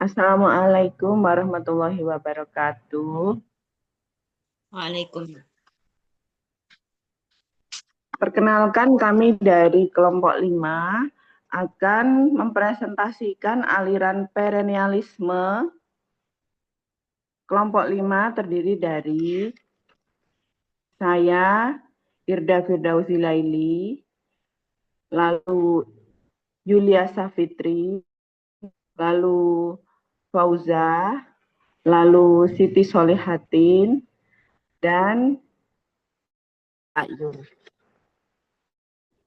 Assalamualaikum warahmatullahi wabarakatuh. Waalaikumsalam. Perkenalkan kami dari kelompok 5 akan mempresentasikan aliran perennialisme. Kelompok 5 terdiri dari saya, Irda Firdausi Laili, lalu Yulia Safitri, lalu Fauza, lalu Siti Solihatin, dan Ayur.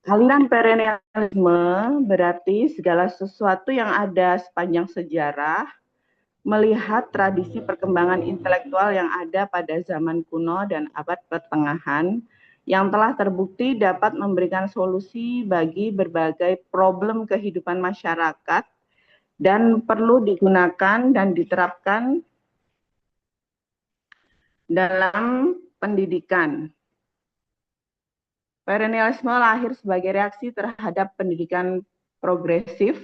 Aliran perennialisme berarti segala sesuatu yang ada sepanjang sejarah, melihat tradisi perkembangan intelektual yang ada pada zaman kuno dan abad pertengahan, yang telah terbukti dapat memberikan solusi bagi berbagai problem kehidupan masyarakat dan perlu digunakan dan diterapkan dalam pendidikan. Perennialisme lahir sebagai reaksi terhadap pendidikan progresif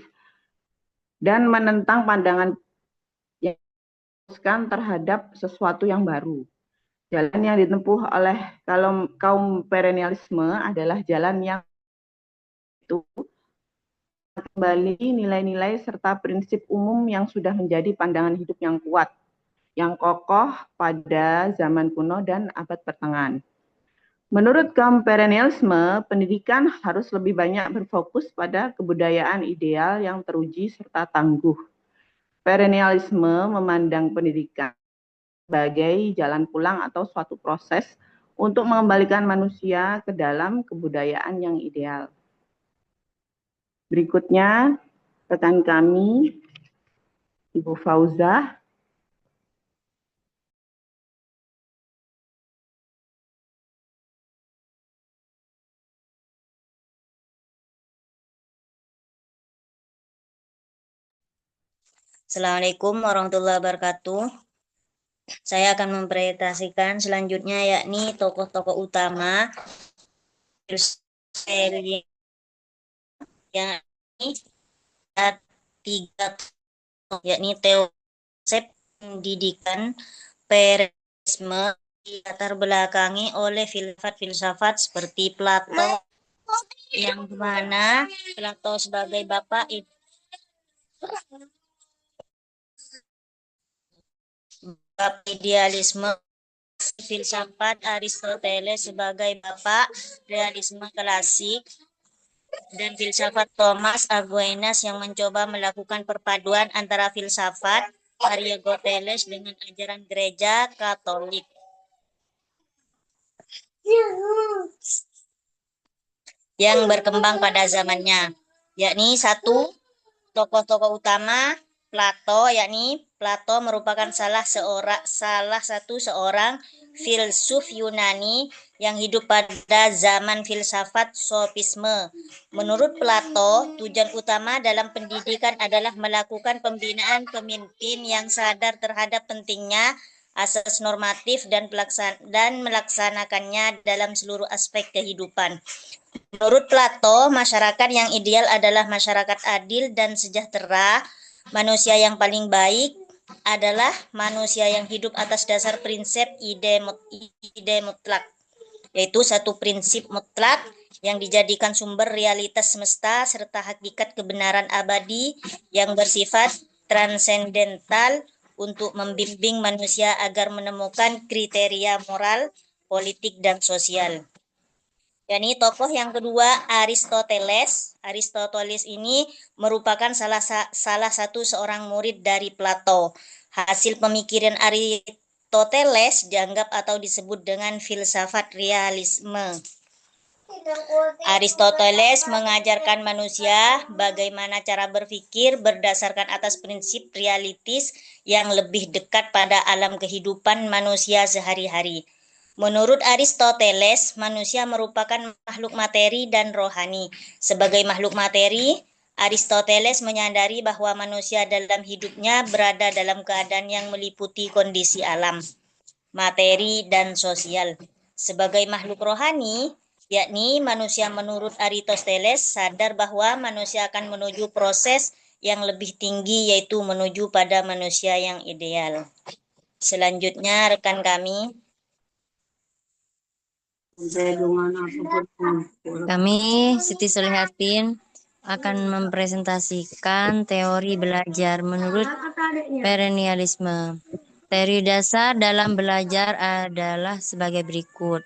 dan menentang pandangan yang terhadap sesuatu yang baru. Jalan yang ditempuh oleh kaum perennialisme adalah jalan yang itu kembali nilai-nilai serta prinsip umum yang sudah menjadi pandangan hidup yang kuat, yang kokoh pada zaman kuno dan abad pertengahan. Menurut kaum perennialisme, pendidikan harus lebih banyak berfokus pada kebudayaan ideal yang teruji serta tangguh. Perennialisme memandang pendidikan sebagai jalan pulang atau suatu proses untuk mengembalikan manusia ke dalam kebudayaan yang ideal. Berikutnya, rekan kami, Ibu Fauza. Assalamualaikum warahmatullahi wabarakatuh. Saya akan mempresentasikan selanjutnya yakni tokoh-tokoh utama yang ini tiga, yakni konsep pendidikan perennialisme dilatar belakangi oleh filsafat-filsafat seperti Plato, yang mana Plato sebagai bapak idealisme, filsafat Aristoteles sebagai bapak realisme klasik, dan filsafat Thomas Aquinas yang mencoba melakukan perpaduan antara filsafat Aristoteles dengan ajaran gereja Katolik. Yang berkembang pada zamannya, yakni satu, tokoh-tokoh utama Plato, yakni Plato merupakan salah satu seorang filsuf Yunani yang hidup pada zaman filsafat sofisme. Menurut Plato, tujuan utama dalam pendidikan adalah melakukan pembinaan pemimpin yang sadar terhadap pentingnya asas normatif dan melaksanakannya dalam seluruh aspek kehidupan. Menurut Plato, masyarakat yang ideal adalah masyarakat adil dan sejahtera. Manusia yang paling baik adalah manusia yang hidup atas dasar prinsip ide mutlak, yaitu satu prinsip mutlak yang dijadikan sumber realitas semesta serta hakikat kebenaran abadi yang bersifat transendental untuk membimbing manusia agar menemukan kriteria moral, politik, dan sosial. Yani tokoh yang kedua Aristoteles. Aristoteles ini merupakan salah satu seorang murid dari Plato. Hasil pemikiran Aristoteles dianggap atau disebut dengan filsafat realisme. Aristoteles mengajarkan manusia bagaimana cara berpikir berdasarkan atas prinsip realistis yang lebih dekat pada alam kehidupan manusia sehari-hari. Menurut Aristoteles, manusia merupakan makhluk materi dan rohani. Sebagai makhluk materi, Aristoteles menyadari bahwa manusia dalam hidupnya berada dalam keadaan yang meliputi kondisi alam, materi, dan sosial. Sebagai makhluk rohani, yakni manusia menurut Aristoteles sadar bahwa manusia akan menuju proses yang lebih tinggi, yaitu menuju pada manusia yang ideal. Selanjutnya, rekan kami. Kami, Siti Solihatin, akan mempresentasikan teori belajar menurut perennialisme. Teori dasar dalam belajar adalah sebagai berikut.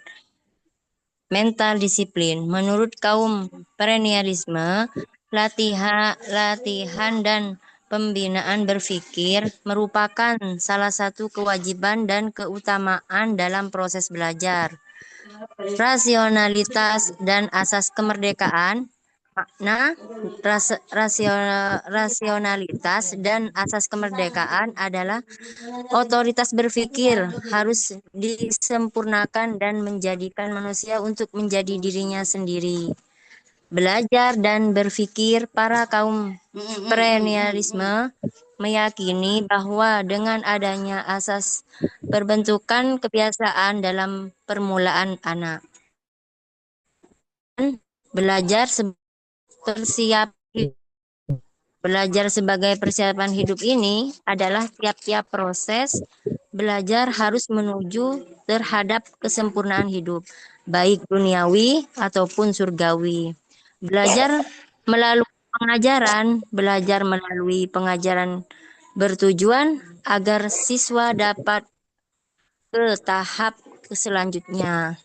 Mental disiplin. Menurut kaum perennialisme, latihan dan pembinaan berpikir merupakan salah satu kewajiban dan keutamaan dalam proses belajar. Rasionalitas dan asas kemerdekaan. Makna rasionalitas dan asas kemerdekaan adalah otoritas berpikir harus disempurnakan dan menjadikan manusia untuk menjadi dirinya sendiri. Belajar dan berpikir para kaum perennialisme meyakini bahwa dengan adanya asas perbentukan kebiasaan dalam permulaan anak, belajar bersiap belajar sebagai persiapan hidup ini adalah tiap-tiap proses belajar harus menuju terhadap kesempurnaan hidup, baik duniawi ataupun surgawi. Belajar melalui pengajaran bertujuan agar siswa dapat ke tahap selanjutnya.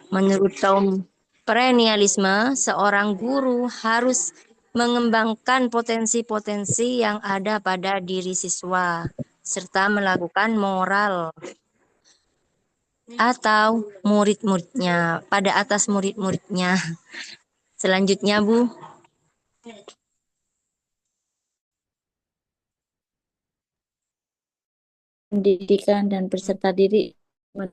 Menurut kaum perennialisme, seorang guru harus mengembangkan potensi-potensi yang ada pada diri siswa, serta melakukan moral atau murid-muridnya, pada atas murid-muridnya. Selanjutnya, Bu. Pendidikan dan peserta didik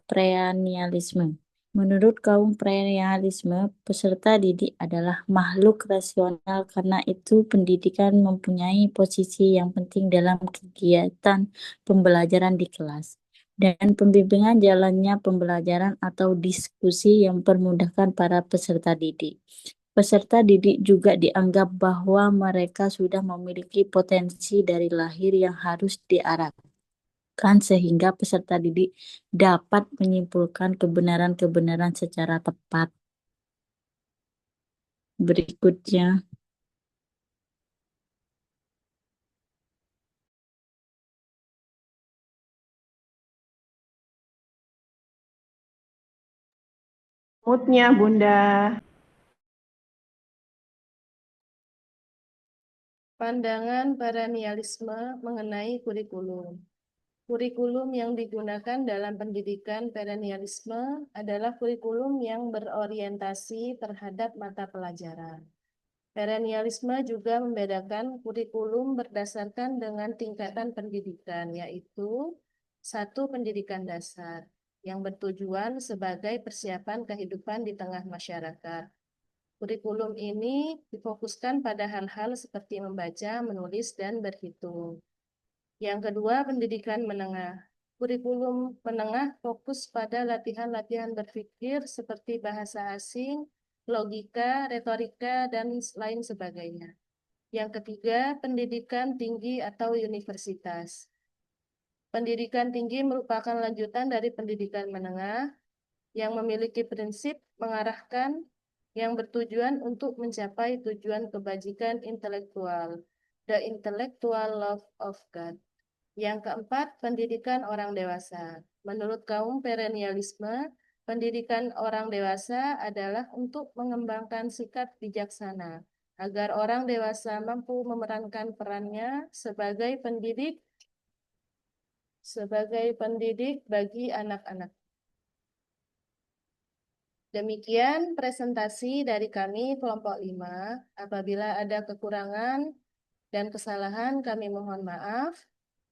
perennialisme. Menurut kaum perennialisme, peserta didik adalah makhluk rasional karena itu pendidikan mempunyai posisi yang penting dalam kegiatan pembelajaran di kelas dan pembimbingan jalannya pembelajaran atau diskusi yang mempermudahkan para peserta didik. Peserta didik juga dianggap bahwa mereka sudah memiliki potensi dari lahir yang harus diarahkan sehingga peserta didik dapat menyimpulkan kebenaran-kebenaran secara tepat. Berikutnya, Moodnya, Bunda. Pandangan perennialisme mengenai kurikulum. Kurikulum yang digunakan dalam pendidikan perennialisme adalah kurikulum yang berorientasi terhadap mata pelajaran. Perennialisme juga membedakan kurikulum berdasarkan dengan tingkatan pendidikan, yaitu 1. Pendidikan dasar, yang bertujuan sebagai persiapan kehidupan di tengah masyarakat. Kurikulum ini difokuskan pada hal-hal seperti membaca, menulis, dan berhitung. Yang kedua, pendidikan menengah. Kurikulum menengah fokus pada latihan-latihan berpikir seperti bahasa asing, logika, retorika, dan lain sebagainya. Yang ketiga, pendidikan tinggi atau universitas. Pendidikan tinggi merupakan lanjutan dari pendidikan menengah yang memiliki prinsip mengarahkan yang bertujuan untuk mencapai tujuan kebajikan intelektual, the intellectual love of God. Yang keempat, pendidikan orang dewasa. Menurut kaum perennialisme, pendidikan orang dewasa adalah untuk mengembangkan sikap bijaksana, agar orang dewasa mampu memerankan perannya sebagai pendidik bagi anak-anak. Demikian presentasi dari kami kelompok 5. Apabila ada kekurangan dan kesalahan kami mohon maaf.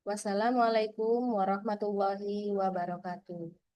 Wassalamualaikum warahmatullahi wabarakatuh.